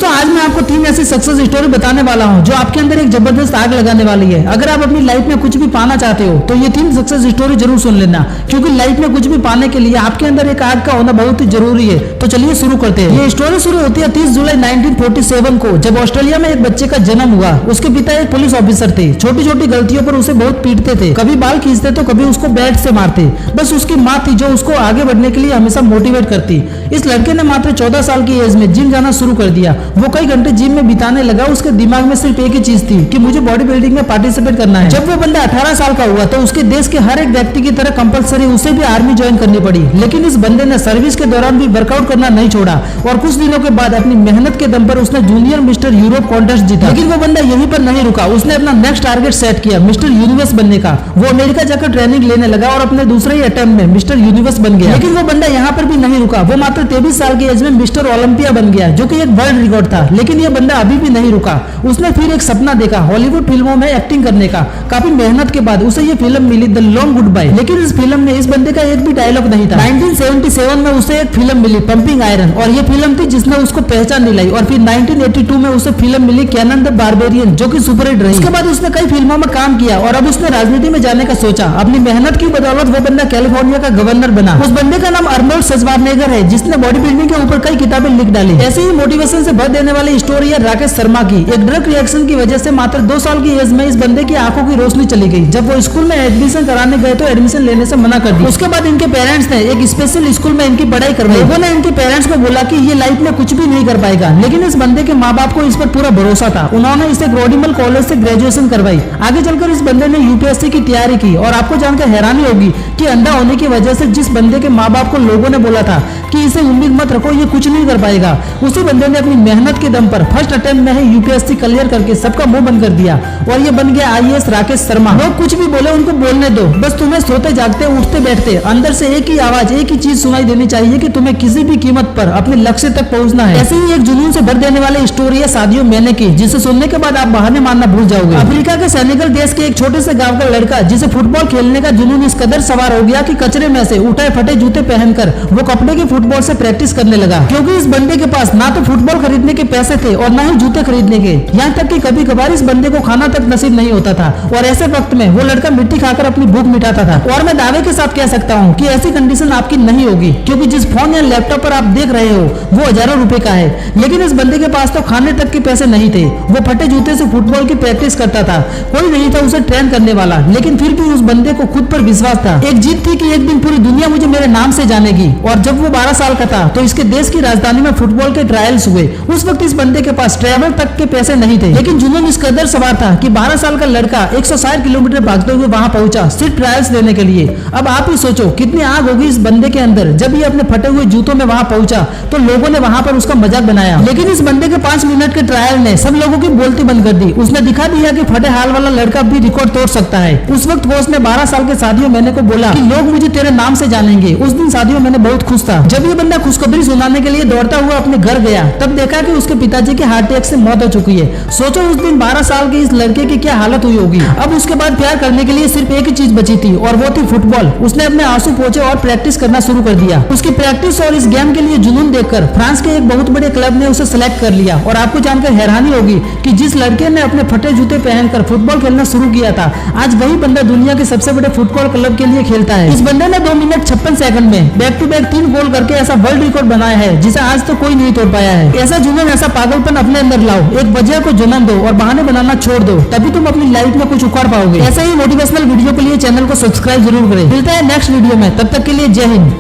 दोस्तों आज मैं आपको 3 ऐसी सक्सेस स्टोरी बताने वाला हूं जो आपके अंदर एक जबरदस्त आग लगाने वाली है। अगर आप अपनी लाइफ में कुछ भी पाना चाहते हो तो ये 3 सक्सेस स्टोरी जरूर सुन लेना, क्योंकि लाइफ में कुछ भी पाने के लिए आपके अंदर एक आग का होना बहुत ही जरूरी है। तो चलिए शुरू करते हैं। ये स्टोरी शुरू होती है 30 जुलाई 1947 को, जब ऑस्ट्रेलिया में एक बच्चे का जन्म हुआ। उसके पिता एक पुलिस ऑफिसर थे। छोटी छोटी गलतियों पर उसे बहुत पीटते थे, कभी बाल खींचते तो कभी उसको बैट से मारते। बस उसकी माँ थी जो उसको आगे बढ़ने के लिए हमेशा मोटिवेट करती। इस लड़के ने मात्र 14 साल की एज में जिम जाना शुरू कर दिया। वो कई घंटे जिम में बिताने लगा। उसके दिमाग में सिर्फ एक ही चीज थी कि मुझे बॉडी बिल्डिंग में पार्टिसिपेट करना है। जब वो बंदा 18 साल का हुआ तो उसके देश के हर एक व्यक्ति की तरह कंपलसरी उसे भी आर्मी ज्वाइन करनी पड़ी। लेकिन इस बंदे ने सर्विस के दौरान भी वर्कआउट करना नहीं छोड़ा और कुछ दिनों के बाद अपनी मेहनत के दम पर उसने जूनियर मिस्टर यूरोप कॉन्टेस्ट जीता। लेकिन वो बंदा यहीं पर नहीं रुका। उसने अपना नेक्स्ट टारगेट सेट किया मिस्टर यूनिवर्स बनने का। वो अमेरिका जाकर ट्रेनिंग लेने लगा और अपने दूसरे ही अटेम्प्ट में मिस्टर यूनिवर्स बन गया। लेकिन वो बंदा यहाँ पर भी नहीं रुका। वो मात्र 23 साल की एज में मिस्टर ओलंपिया बन गया, जो कि एक वर्ल्ड रिकॉर्ड था। लेकिन ये बंदा अभी भी नहीं रुका। उसने फिर एक सपना देखा हॉलीवुड फिल्मों में एक्टिंग करने का। काफी मेहनत के बाद उसे ये फिल्म मिली द लॉन्ग गुड बाय। लेकिन इस फिल्म में इस बंदे का एक भी डायलॉग नहीं था। 1977 में उसे एक फिल्म मिली पंपिंग आयरन, और ये फिल्म थी जिसने उसको पहचान दिलाई। और फिर 1982 में उसे फिल्म मिली कैनन द बारबेरियन, जो कि सुपरहिट रही। उसके बाद उसने कई फिल्मों में काम किया और अब उसने राजनीति में जाने का सोचा। अपनी मेहनत की बदौलत वो बंदा कैलिफोर्निया का गवर्नर बना। उस बंदे का नाम अर्नोल्ड श्वार्ज़नेगर है, जिसने बॉडी बिल्डिंग के ऊपर कई किताबें लिख डाली। ऐसे ही मोटिवेशन से भर देने वाली स्टोरी है राकेश शर्मा की। एक ड्रग रिएक्शन की वजह से मात्र 2 साल की एज में इस बंदे की आंखों की रोशनी चली गई। जब वो स्कूल में एडमिशन कराने गए तो एडमिशन लेने से मना कर दिया। उसके बाद इनके पेरेंट्स ने एक स्पेशल स्कूल में इनकी पढ़ाई करवाई। लोगों ने इनके पेरेंट्स को बोला कि ये लाइफ में कुछ भी नहीं कर पाएगा, लेकिन इस बंदे के माँ बाप को इस पर पूरा भरोसा था। उन्होंने इसे ग्रोडिमल कॉलेज से ग्रेजुएशन करवाई। आगे चलकर इस बंदे ने यूपीएससी की तैयारी की। और आपको जानकर हैरानी होगी कि अंधा होने की वजह से जिस बंदे के माँ बाप को लोगों ने बोला था कि इसे उम्मीद मत रखो, ये कुछ नहीं कर पाएगा, उसी बंदे ने अपनी मेहनत के दम पर फर्स्ट अटेम्प्ट में ही यूपीएससी क्लियर करके सबका मुंह बंद कर दिया और ये बन गया आईएएस राकेश शर्मा। लोग कुछ भी बोले उनको बोलने दो, बस तुम्हें सोते जागते उठते बैठते अंदर से एक ही आवाज, एक ही चीज सुनाई देनी चाहिए कि तुम्हें किसी भी कीमत पर अपने लक्ष्य तक पहुंचना है। ऐसे ही एक जुनून से भर देने वाली स्टोरी है सादियो मैने की, जिसे सुनने के बाद आप बहाने मारना भूल जाओगे। अफ्रीका के सेनेगल देश के एक छोटे से गांव का लड़का जिसे फुटबॉल खेलने का जुनून इस कदर सवार हो गया कि कचरे में से उठाए फटे जूते पहनकर वो कपड़े के फुटबॉल से प्रैक्टिस करने लगा। क्योंकि इस बंदे के पास ना तो फुटबॉल खरीदने के पैसे थे और ना ही जूते खरीदने के। यहाँ तक कि कभी कभार इस बंदे को खाना तक नसीब नहीं होता था। और ऐसे वक्त में वो लड़का मिट्टी खाकर अपनी भूख मिटाता था। और मैं दावे के साथ कह सकता हूँ कि ऐसी कंडीशन आपकी नहीं होगी, क्योंकि जिस फोन या लैपटॉप पर आप देख रहे हो वो हजारों रुपए का है। लेकिन इस बंदे के पास तो खाने तक के पैसे नहीं थे। वो फटे जूते से फुटबॉल की प्रैक्टिस करता था। कोई नहीं था उसे ट्रेन करने वाला, लेकिन फिर भी उस बंदे को खुद पर विश्वास था। एक जीत थी कि एक दिन पूरी दुनिया मुझे मेरे नाम से जानेगी। और जब वो 12 साल का था तो इसके देश की राजधानी में फुटबॉल के ट्रायल्स हुए। उस वक्त इस बंदे के पास ट्रैवल तक के पैसे नहीं थे, लेकिन जुनून इस कदर सवार था कि 12 साल का लड़का 160 किलोमीटर भागते हुए वहां पहुंचा सिर्फ ट्रायल्स देने के लिए। अब आप ही सोचो कितनी आग होगी इस बंदे के अंदर। जब ये अपने फटे हुए जूतों में वहां पहुंचा तो लोगों ने वहां पर उसका मजाक बनाया। लेकिन इस बंदे के 5 मिनट के ट्रायल ने सब लोगों की बोलती बंद कर दी। उसने दिखा दिया कि फटे हाल वाला लड़का भी रिकॉर्ड तोड़ सकता है। उस वक्त वो उसने 12 साल के सादियो मैने को बोला कि लोग मुझे तेरे नाम से जानेंगे। उस दिन सादियो मैने बहुत खुश था। जब ये बंदा खुशखबरी सुनाने के लिए दौड़ता हुआ अपने घर गया तब देखा कि उसके पिताजी की हार्ट अटैक से मौत हो चुकी है। सोचो उस दिन 12 साल के इस लड़के की क्या हालत हुई होगी। अब उसके बाद प्यार करने के लिए सिर्फ एक ही चीज बची थी और वो थी फुटबॉल। उसने अपने आंसू पोंछे और प्रैक्टिस करना शुरू कर दिया। उसकी प्रैक्टिस और इस गेम के लिए जुनून देखकर फ्रांस के एक बहुत बड़े क्लब ने उसे सेलेक्ट कर लिया। और आपको जानकर हैरानी होगी कि जिस लड़के ने अपने फटे जूते पहनकर फुटबॉल खेलना शुरू किया था आज वही बंदा दुनिया के सबसे बड़े फुटबॉल क्लब के लिए खेलता है। इस बंदे ने 2 मिनट 56 सेकंड में बैक टू बैक 3 गोल करके ऐसा वर्ल्ड रिकॉर्ड बनाया है जिसे आज तो कोई नहीं तोड़ पाया है। ऐसा जुनून, ऐसा पागलपन अपने अंदर लाओ, एक वजह को जन्म दो और बहाने बनाना छोड़ दो, तभी तुम अपनी लाइफ में कुछ उखाड़ पाओगे। ऐसे ही मोटिवेशनल वीडियो के लिए चैनल को सब्सक्राइब जरूर करें। मिलते हैं नेक्स्ट वीडियो में, तब तक के लिए जय हिंद।